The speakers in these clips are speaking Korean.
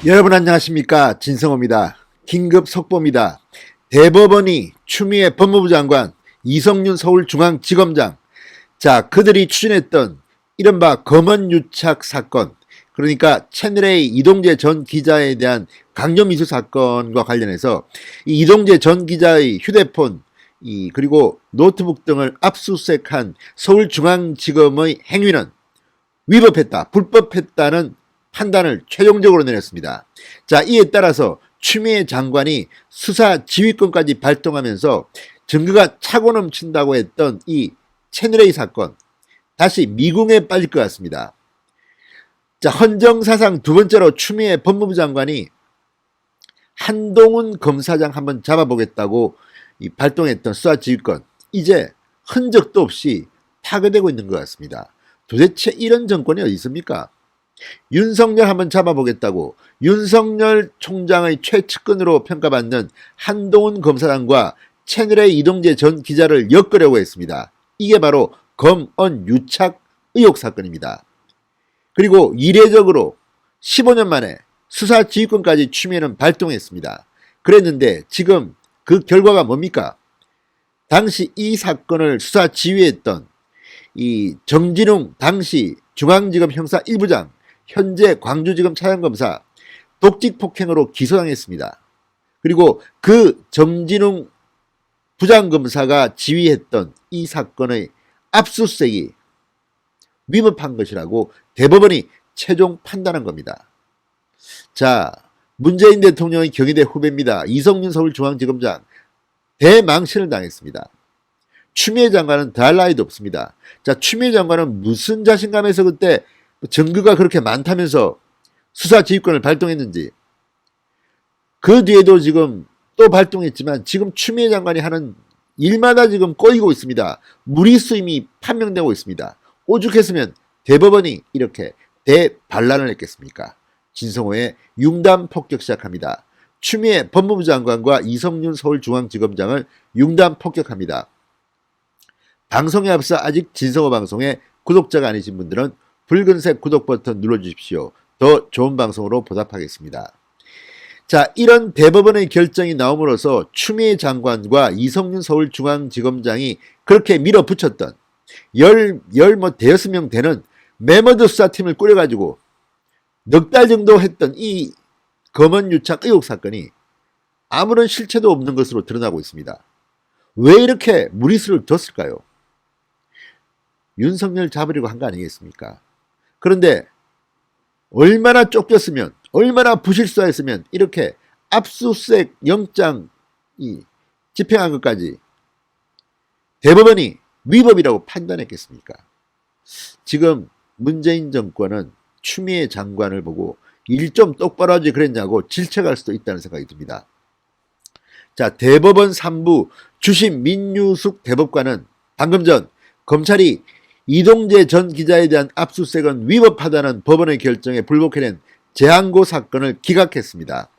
여러분 안녕하십니까, 진성호입니다. 긴급 속보입니다. 대법원이 추미애 법무부 장관, 이성윤 서울중앙지검장, 그들이 추진했던 이른바 검언유착 사건, 그러니까 채널A 이동재 전 기자에 대한 강요미수 사건과 관련해서 이 이동재 전 기자의 휴대폰 그리고 노트북 등을 압수수색한 서울중앙지검의 행위는 위법했다, 불법했다는 판단을 최종적으로 내렸습니다. 이에 따라서 추미애 장관이 수사 지휘권까지 발동하면서 증거가 차고 넘친다고 했던 이 채널A 사건, 다시 미궁에 빠질 것 같습니다. 헌정사상 두 번째로 추미애 법무부 장관이 한동훈 검사장 한번 잡아보겠다고 발동했던 수사 지휘권, 이제 흔적도 없이 파괴되고 있는 것 같습니다. 도대체 이런 정권이 어디 있습니까? 윤석열 한번 잡아보겠다고 윤석열 총장의 최측근으로 평가받는 한동훈 검사장과 채널A 이동재 전 기자를 엮으려고 했습니다. 이게 바로 검언 유착 의혹 사건입니다. 그리고 이례적으로 15년 만에 수사 지휘권까지 추미애는 발동했습니다. 그랬는데 지금 그 결과가 뭡니까? 당시 이 사건을 수사 지휘했던 이 정진웅 당시 중앙지검 형사 1부장, 현재 광주지검 차장검사 독직 폭행으로 기소당했습니다. 그리고 그 정진웅 부장검사가 지휘했던 이 사건의 압수수색이 위법한 것이라고 대법원이 최종 판단한 겁니다. 문재인 대통령의 경희대 후배입니다. 이성윤 서울중앙지검장 대망신을 당했습니다. 추미애 장관은 더할 나위도 없습니다. 추미애 장관은 무슨 자신감에서 그때 증거가 그렇게 많다면서 수사 지휘권을 발동했는지, 그 뒤에도 지금 또 발동했지만 지금 추미애 장관이 하는 일마다 지금 꼬이고 있습니다. 무리수임이 판명되고 있습니다. 오죽했으면 대법원이 이렇게 대반란을 했겠습니까? 진성호의 융단 폭격 시작합니다. 추미애 법무부 장관과 이성윤 서울중앙지검장을 융단 폭격합니다. 방송에 앞서 아직 진성호 방송에 구독자가 아니신 분들은 붉은색 구독 버튼 눌러주십시오. 더 좋은 방송으로 보답하겠습니다. 이런 대법원의 결정이 나옴으로써 추미애 장관과 이성윤 서울중앙지검장이 그렇게 밀어붙였던 대여섯 명 되는 매머드 수사팀을 꾸려가지고 넉 달 정도 했던 이 검언유착 의혹 사건이 아무런 실체도 없는 것으로 드러나고 있습니다. 왜 이렇게 무리수를 뒀을까요? 윤석열 잡으려고 한 거 아니겠습니까? 그런데 얼마나 쫓겼으면, 얼마나 부실수했으면 이렇게 압수수색 영장 집행한 것까지 대법원이 위법이라고 판단했겠습니까? 지금 문재인 정권은 추미애 장관을 보고 일 좀 똑바로 하지 그랬냐고 질책할 수도 있다는 생각이 듭니다. 대법원 3부 주심 민유숙 대법관은 방금 전 검찰이 이동재 전 기자에 대한 압수수색은 위법하다는 법원의 결정에 불복해낸 재항고 사건을 기각했습니다.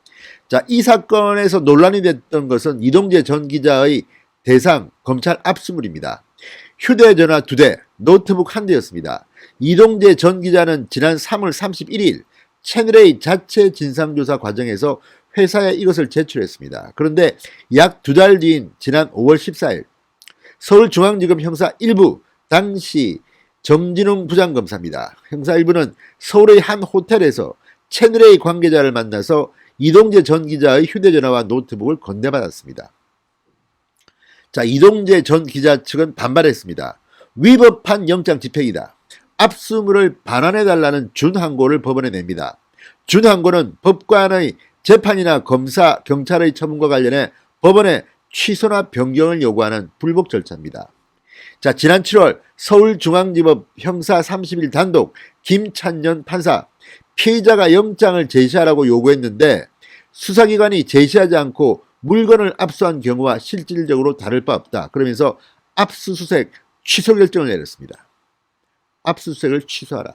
이 사건에서 논란이 됐던 것은 이동재 전 기자의 대상 검찰 압수물입니다. 휴대전화 2대, 노트북 1대였습니다. 이동재 전 기자는 지난 3월 31일 채널A 자체 진상조사 과정에서 회사에 이것을 제출했습니다. 그런데 약 2달 뒤인 지난 5월 14일 서울중앙지검 형사 1부 당시 정진웅 부장검사입니다. 형사 1부는 서울의 한 호텔에서 채널A 관계자를 만나서 이동재 전 기자의 휴대전화와 노트북을 건네받았습니다. 이동재 전 기자 측은 반발했습니다. 위법한 영장 집행이다. 압수물을 반환해달라는 준항고를 법원에 냅니다. 준항고는 법관의 재판이나 검사, 경찰의 처분과 관련해 법원에 취소나 변경을 요구하는 불복 절차입니다. 지난 7월 서울중앙지법 형사 30일 단독 김찬년 판사, 피의자가 영장을 제시하라고 요구했는데 수사기관이 제시하지 않고 물건을 압수한 경우와 실질적으로 다를 바 없다. 그러면서 압수수색 취소 결정을 내렸습니다. 압수수색을 취소하라.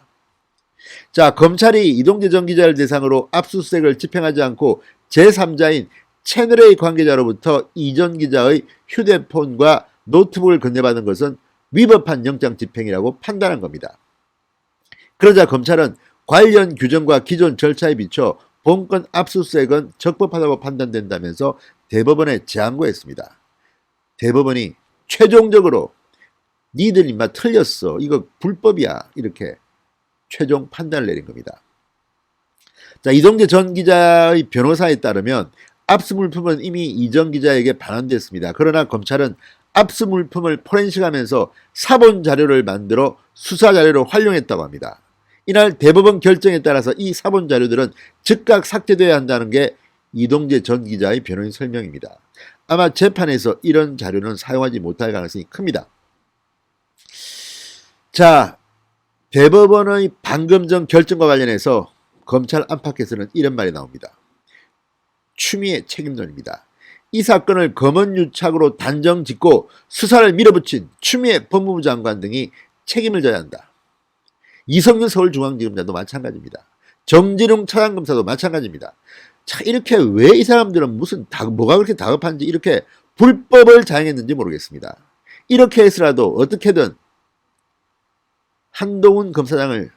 검찰이 이동재 전 기자를 대상으로 압수수색을 집행하지 않고 제3자인 채널A 관계자로부터 이 전 기자의 휴대폰과 노트북을 건네받은 것은 위법한 영장 집행이라고 판단한 겁니다. 그러자 검찰은 관련 규정과 기존 절차에 비춰 본건 압수수색은 적법하다고 판단된다면서 대법원에 재항고했습니다. 대법원이 최종적으로 니들 인마 틀렸어. 이거 불법이야. 이렇게 최종 판단을 내린 겁니다. 자, 이동재 전 기자의 변호사에 따르면 압수물품은 이미 이전 기자에게 반환됐습니다. 그러나 검찰은 압수물품을 포렌식하면서 사본 자료를 만들어 수사 자료로 활용했다고 합니다. 이날 대법원 결정에 따라서 이 사본 자료들은 즉각 삭제돼야 한다는 게 이동재 전 기자의 변호인 설명입니다. 아마 재판에서 이런 자료는 사용하지 못할 가능성이 큽니다. 자, 대법원의 방금 전 결정과 관련해서 검찰 안팎에서는 이런 말이 나옵니다. 추미애 책임론입니다. 이 사건을 검언유착으로 단정 짓고 수사를 밀어붙인 추미애 법무부 장관 등이 책임을 져야 한다. 이성윤 서울중앙지검장도 마찬가지입니다. 정진웅 차장검사도 마찬가지입니다. 자, 이렇게 왜 이 사람들은 뭐가 그렇게 다급한지 이렇게 불법을 자행했는지 모르겠습니다. 이렇게 해서라도 어떻게든 한동훈 검사장을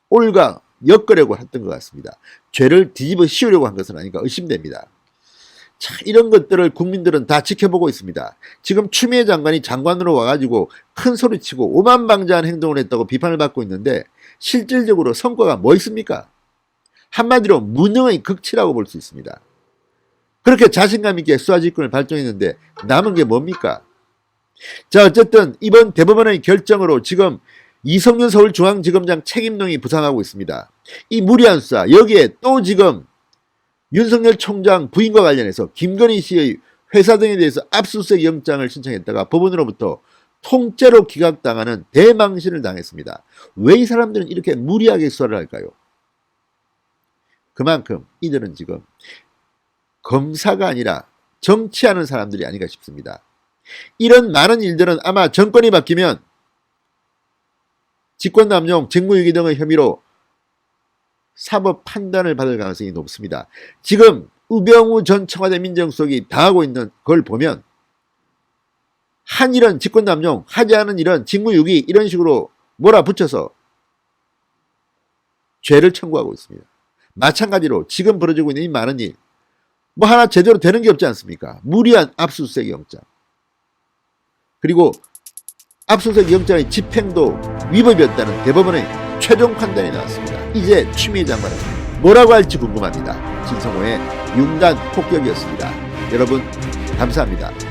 올가 엮으려고 했던 것 같습니다. 죄를 뒤집어 씌우려고 한 것은 아닌가 의심됩니다. 자, 이런 것들을 국민들은 다 지켜보고 있습니다. 지금 추미애 장관이 장관으로 와가지고 큰 소리치고 오만방자한 행동을 했다고 비판을 받고 있는데 실질적으로 성과가 뭐 있습니까? 한마디로 무능의 극치라고 볼 수 있습니다. 그렇게 자신감 있게 수사지휘권을 발동했는데 남은 게 뭡니까? 자, 어쨌든 이번 대법원의 결정으로 지금 이성윤 서울중앙지검장 책임론이 부상하고 있습니다. 이 무리한 수사, 여기에 또 지금 윤석열 총장 부인과 관련해서 김건희 씨의 회사 등에 대해서 압수수색 영장을 신청했다가 법원으로부터 통째로 기각당하는 대망신을 당했습니다. 왜 이 사람들은 이렇게 무리하게 수사를 할까요? 그만큼 이들은 지금 검사가 아니라 정치하는 사람들이 아닌가 싶습니다. 이런 많은 일들은 아마 정권이 바뀌면 직권남용, 직무유기 등의 혐의로 사법 판단을 받을 가능성이 높습니다. 지금 우병우 전 청와대 민정수석이 당하고 있는 걸 보면 한 일은 직권남용, 하지 않은 일은 직무유기 이런 식으로 몰아붙여서 죄를 청구하고 있습니다. 마찬가지로 지금 벌어지고 있는 이 많은 일, 뭐 하나 제대로 되는 게 없지 않습니까? 무리한 압수수색 영장, 그리고 압수수색 영장의 집행도 위법이었다는 대법원의 최종 판단이 나왔습니다. 이제 추미애 장관은 뭐라고 할지 궁금합니다. 진성호의 융단 폭격이었습니다. 여러분 감사합니다.